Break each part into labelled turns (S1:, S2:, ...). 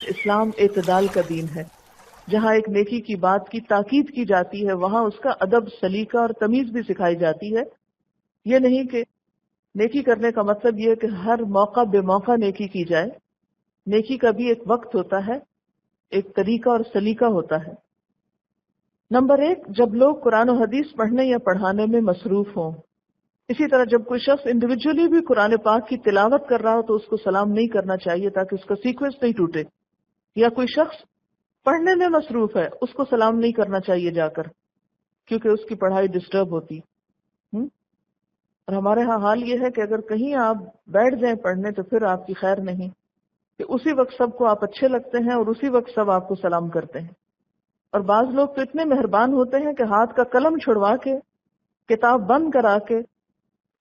S1: اسلام اعتدال کا دین ہے. جہاں ایک نیکی کی بات کی تاکید کی جاتی ہے وہاں اس کا ادب، سلیقہ اور تمیز بھی سکھائی جاتی ہے. یہ نہیں کہ نیکی کرنے کا مطلب یہ ہے کہ ہر موقع بے موقع نیکی کی جائے. نیکی کا بھی ایک وقت ہوتا ہے، ایک طریقہ اور سلیقہ ہوتا ہے. نمبر 1، جب لوگ قرآن و حدیث پڑھنے یا پڑھانے میں مصروف ہوں. اسی طرح جب کوئی شخص انڈیویجولی بھی قرآن پاک کی تلاوت کر رہا ہو تو اس کو سلام نہیں کرنا چاہیے تاکہ اس کا سیکوینس نہیں ٹوٹے. یا کوئی شخص پڑھنے میں مصروف ہے، اس کو سلام نہیں کرنا چاہیے جا کر، کیونکہ اس کی پڑھائی ڈسٹرب ہوتی. اور ہمارے ہاں حال یہ ہے کہ اگر کہیں آپ بیٹھ جائیں پڑھنے تو پھر آپ کی خیر نہیں، کہ اسی وقت سب کو آپ اچھے لگتے ہیں اور اسی وقت سب آپ کو سلام کرتے ہیں. اور بعض لوگ تو اتنے مہربان ہوتے ہیں کہ ہاتھ کا قلم چھڑوا کے، کتاب بند کرا کے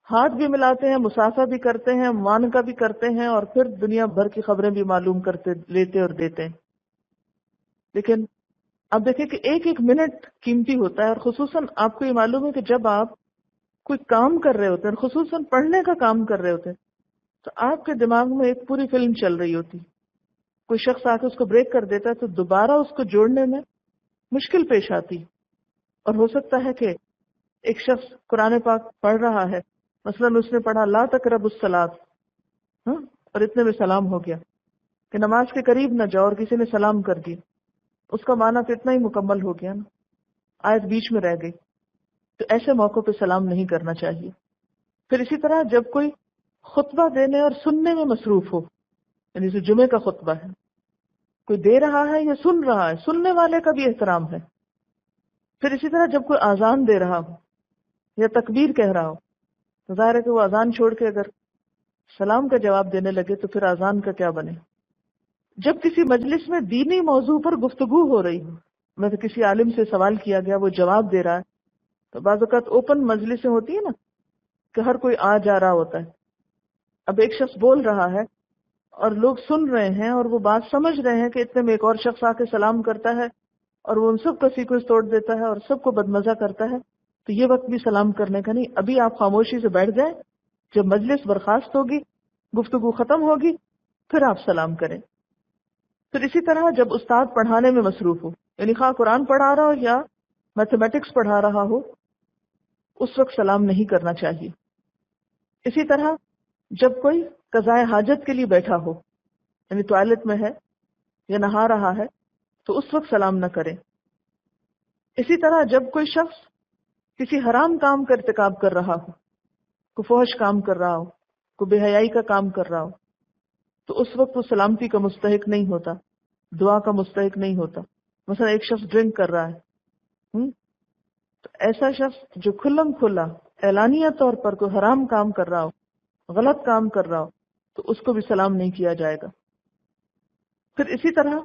S1: ہاتھ بھی ملاتے ہیں، مسافہ بھی کرتے ہیں، معانقہ بھی کرتے ہیں، اور پھر دنیا بھر کی خبریں بھی معلوم کرتے لیتے اور دیتے ہیں. لیکن اب دیکھیں کہ ایک ایک منٹ قیمتی ہوتا ہے. اور خصوصاً آپ کو یہ معلوم ہے کہ جب آپ کوئی کام کر رہے ہوتے ہیں، خصوصاً پڑھنے کا کام کر رہے ہوتے ہیں، تو آپ کے دماغ میں ایک پوری فلم چل رہی ہوتی. کوئی شخص آ کے اس کو بریک کر دیتا ہے تو دوبارہ اس کو جوڑنے میں مشکل پیش آتی. اور ہو سکتا ہے کہ ایک شخص قرآن پاک پڑھ رہا ہے، مثلاً اس نے پڑھا لا تقربوا الصلاۃ، اور اتنے میں سلام ہو گیا کہ نماز کے قریب نہ جاؤ، اور کسی نے سلام کر دیا. اس کا معنی تو اتنا ہی مکمل ہو گیا نا، آیت بیچ میں رہ گئی. تو ایسے موقع پہ سلام نہیں کرنا چاہیے. پھر اسی طرح جب کوئی خطبہ دینے اور سننے میں مصروف ہو، یعنی جو جمعے کا خطبہ ہے، کوئی دے رہا ہے یا سن رہا ہے، سننے والے کا بھی احترام ہے. پھر اسی طرح جب کوئی اذان دے رہا ہو یا تکبیر کہہ رہا ہو تو ظاہر ہے کہ وہ اذان چھوڑ کے اگر سلام کا جواب دینے لگے تو پھر اذان کا کیا بنے. جب کسی مجلس میں دینی موضوع پر گفتگو ہو رہی ہو، مثلا کسی عالم سے سوال کیا گیا، وہ جواب دے رہا ہے، تو بعض اوقات اوپن مجلسیں ہوتی ہیں نا کہ ہر کوئی آ جا رہا ہوتا ہے. اب ایک شخص بول رہا ہے اور لوگ سن رہے ہیں اور وہ بات سمجھ رہے ہیں کہ اتنے میں ایک اور شخص آ کے سلام کرتا ہے اور وہ ان سب کا سیکوینس توڑ دیتا ہے اور سب کو بدمزہ کرتا ہے. تو یہ وقت بھی سلام کرنے کا نہیں. ابھی آپ خاموشی سے بیٹھ جائیں، جب مجلس برخاست ہوگی، گفتگو ختم ہوگی، پھر آپ سلام کریں. پھر اسی طرح جب استاد پڑھانے میں مصروف ہو، یعنی خواہ قرآن پڑھا رہا ہو یا میتھمیٹکس پڑھا رہا ہو، اس وقت سلام نہیں کرنا چاہیے. اسی طرح جب کوئی قضاء حاجت کے لیے بیٹھا ہو، یعنی ٹوائلٹ میں ہے یا نہا رہا ہے، تو اس وقت سلام نہ کرے. اسی طرح جب کوئی شخص کسی حرام کام کا ارتکاب کر رہا ہو، کوئی فحش کام کر رہا ہو، کوئی بے حیائی کا کام کر رہا ہو، تو اس وقت وہ سلامتی کا مستحق نہیں ہوتا، دعا کا مستحق نہیں ہوتا. مثلا ایک شخص ڈرنک کر رہا ہے، تو ایسا شخص جو کھلم کھلا اعلانیہ طور پر کوئی حرام کام کر رہا ہو، غلط کام کر رہا ہو، تو اس کو بھی سلام نہیں کیا جائے گا. پھر اسی طرح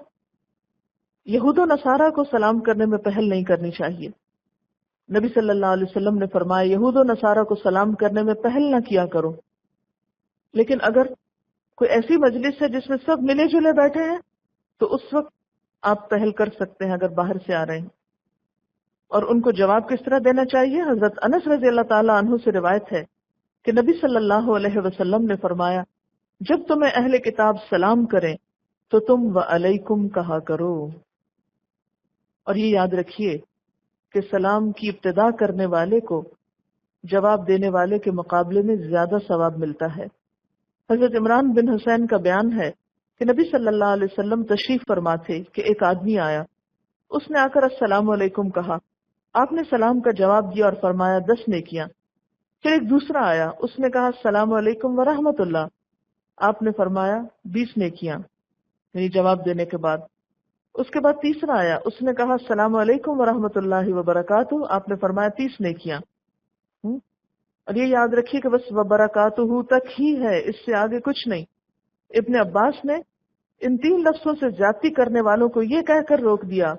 S1: یہود و نصارہ کو سلام کرنے میں پہل نہیں کرنی چاہیے. نبی صلی اللہ علیہ وسلم نے فرمایا یہود و نصارہ کو سلام کرنے میں پہل نہ کیا کرو. لیکن اگر کوئی ایسی مجلس ہے جس میں سب ملے جلے بیٹھے ہیں تو اس وقت آپ پہل کر سکتے ہیں اگر باہر سے آ رہے ہیں. اور ان کو جواب کس طرح دینا چاہیے؟ حضرت انس رضی اللہ تعالیٰ عنہ سے روایت ہے کہ نبی صلی اللہ علیہ وسلم نے فرمایا جب تمہیں اہل کتاب سلام کریں تو تم وعلیکم کہا کرو. اور یہ یاد رکھیے کہ سلام کی ابتدا کرنے والے کو جواب دینے والے کے مقابلے میں زیادہ ثواب ملتا ہے. حضرت عمران بن حسین کا بیان ہے کہ نبی صلی اللہ علیہ وسلم تشریف فرما تھے کہ ایک آدمی آیا، اس نے آ کر السلام علیکم کہا، آپ نے سلام کا جواب دیا اور فرمایا 10 نیکیاں. پھر ایک دوسرا آیا، اس نے کہا السلام علیکم ورحمۃ اللہ، آپ نے فرمایا 20 نیکیاں، یعنی جواب دینے کے بعد. اس کے بعد تیسرا آیا، اس نے کہا السلام علیکم ورحمۃ اللہ وبرکاتہ، آپ نے فرمایا 30 نیکیاں. اور یہ یاد رکھیے کہ بس وبرکاتہ تک ہی ہے، اس سے آگے کچھ نہیں. ابن عباس نے ان 3 لفظوں سے زیادتی کرنے والوں کو یہ کہہ کر روک دیا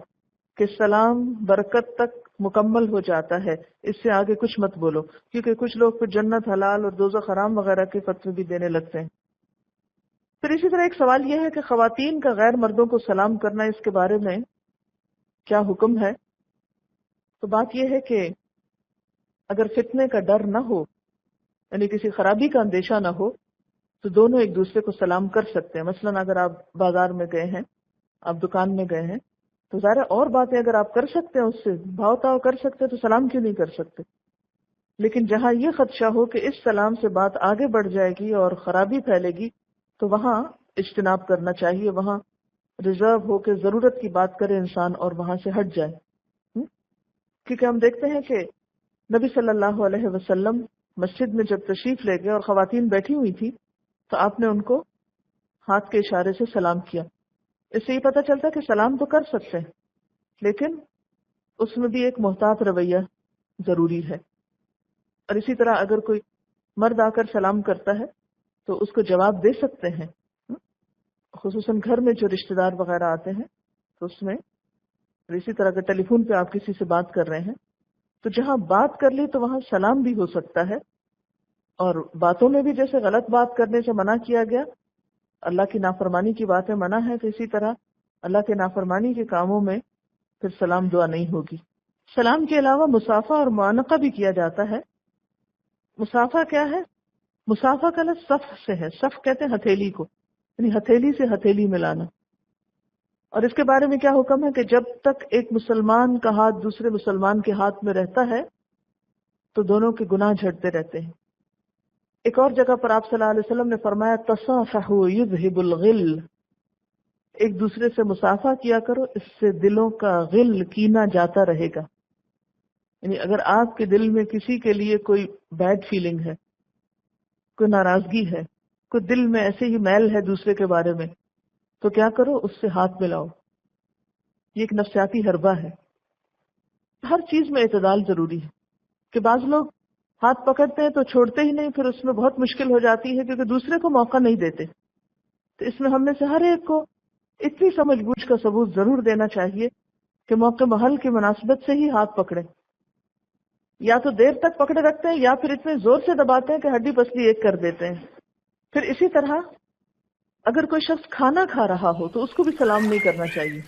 S1: کہ سلام برکت تک مکمل ہو جاتا ہے، اس سے آگے کچھ مت بولو، کیونکہ کچھ لوگ پھر جنت حلال اور دوزخ حرام وغیرہ کے فتوے بھی دینے لگتے ہیں. پھر اسی طرح ایک سوال یہ ہے کہ خواتین کا غیر مردوں کو سلام کرنا، اس کے بارے میں کیا حکم ہے؟ تو بات یہ ہے کہ اگر فتنے کا ڈر نہ ہو، یعنی کسی خرابی کا اندیشہ نہ ہو، تو دونوں ایک دوسرے کو سلام کر سکتے ہیں. مثلا اگر آپ بازار میں گئے ہیں آپ دکان میں گئے ہیں تو ظاہر ہے اور باتیں اگر آپ کر سکتے ہیں اس سے بھاؤ تاؤ کر سکتے ہیں تو سلام کیوں نہیں کر سکتے؟ لیکن جہاں یہ خدشہ ہو کہ اس سلام سے بات آگے بڑھ جائے گی اور خرابی پھیلے گی تو وہاں اجتناب کرنا چاہیے، وہاں ریزرو ہو کے ضرورت کی بات کرے انسان اور وہاں سے ہٹ جائے۔ کیونکہ ہم دیکھتے ہیں کہ نبی صلی اللہ علیہ وسلم مسجد میں جب تشریف لے گئے اور خواتین بیٹھی ہوئی تھی تو آپ نے ان کو ہاتھ کے اشارے سے سلام کیا۔ اس سے یہ پتہ چلتا کہ سلام تو کر سکتے ہیں لیکن اس میں بھی ایک محتاط رویہ ضروری ہے۔ اور اسی طرح اگر کوئی مرد آ کر سلام کرتا ہے تو اس کو جواب دے سکتے ہیں، خصوصاً گھر میں جو رشتہ دار وغیرہ آتے ہیں تو اس میں، اسی طرح اگر ٹیلی فون پہ آپ کسی سے بات کر رہے ہیں تو جہاں بات کر لی تو وہاں سلام بھی ہو سکتا ہے۔ اور باتوں میں بھی جیسے غلط بات کرنے سے منع کیا گیا، اللہ کی نافرمانی کی باتیں منع ہے، تو اسی طرح اللہ کے نافرمانی کے کاموں میں پھر سلام دعا نہیں ہوگی۔ سلام کے علاوہ مصافحہ اور معانقہ بھی کیا جاتا ہے۔ مصافحہ کیا ہے؟ مصافحہ کا لفظ صف سے ہے، صف کہتے ہیں ہتھیلی کو، یعنی ہتھیلی سے ہتھیلی ملانا۔ اور اس کے بارے میں کیا حکم ہے کہ جب تک ایک مسلمان کا ہاتھ دوسرے مسلمان کے ہاتھ میں رہتا ہے تو دونوں کے گناہ جھڑتے رہتے ہیں۔ ایک اور جگہ پر آپ صلی اللہ علیہ وسلم نے فرمایا تصافحوا یذہب الغل، ایک دوسرے سے مصافحہ کیا کرو، اس سے دلوں کا غل کینہ جاتا رہے گا۔ یعنی اگر آپ کے دل میں کسی کے لیے کوئی بیڈ فیلنگ ہے، کوئی ناراضگی ہے، کوئی دل میں ایسے ہی میل ہے دوسرے کے بارے میں، تو کیا کرو، اس سے ہاتھ ملاؤ۔ یہ ایک نفسیاتی حربہ ہے۔ ہر چیز میں اعتدال ضروری ہے کہ بعض لوگ ہاتھ پکڑتے ہیں تو چھوڑتے ہی نہیں، پھر اس میں بہت مشکل ہو جاتی ہے کیونکہ دوسرے کو موقع نہیں دیتے۔ تو اس میں ہم میں سے ہر ایک کو اتنی سمجھ بوجھ کا ثبوت ضرور دینا چاہیے کہ موقع محل کی مناسبت سے ہی ہاتھ پکڑیں، یا تو دیر تک پکڑے رکھتے ہیں یا پھر اتنے زور سے دباتے ہیں کہ ہڈی پسلی ایک کر دیتے ہیں۔ پھر اسی طرح اگر کوئی شخص کھانا کھا رہا ہو تو اس کو بھی سلام نہیں کرنا چاہیے،